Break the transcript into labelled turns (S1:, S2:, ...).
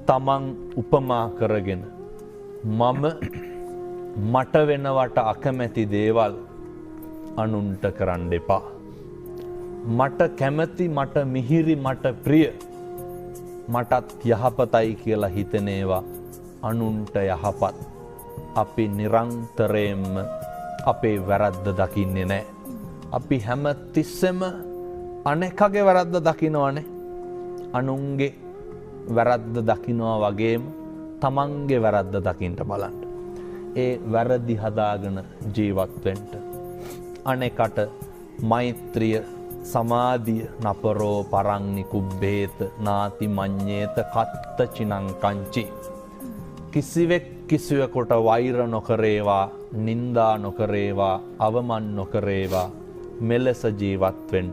S1: තමන් උපමා කරගෙන මම මට වෙනවට අකමැති දේවල් අනුන්ට කරන්න එපා. මට කැමති, මට මිහිරි, මට ප්‍රිය, මටත් යහපතයි කියලා හිතන ඒවා අනුන්ට යහපත්. අපි නිරන්තරයෙන්ම අපේ වැරද්ද දකින්නේ නැහැ. අපි හැම තිස්සෙම අනෙකගේ වැරද්ද දකින්නවනේ. අනුන්ගේ වැරද්ද දකින්නවා වගේම තමන්ගේ වැරද්ද දකින්න බලන්න. ඒ වැරදි හදාගෙන ජීවත් වෙන්න. අනෙකට මෛත්‍රිය, සමාධිය නපරෝ පරං කුබ්බේත නාති මඤ්ඤේත කත්ත චිනං කංචි. කිසිවෙක් කිසිවෙකුට වෛර නොකරේවා, නින්දා නොකරේවා, අවමන් නොකරේවා. මෙලෙස ජීවත් වෙන්න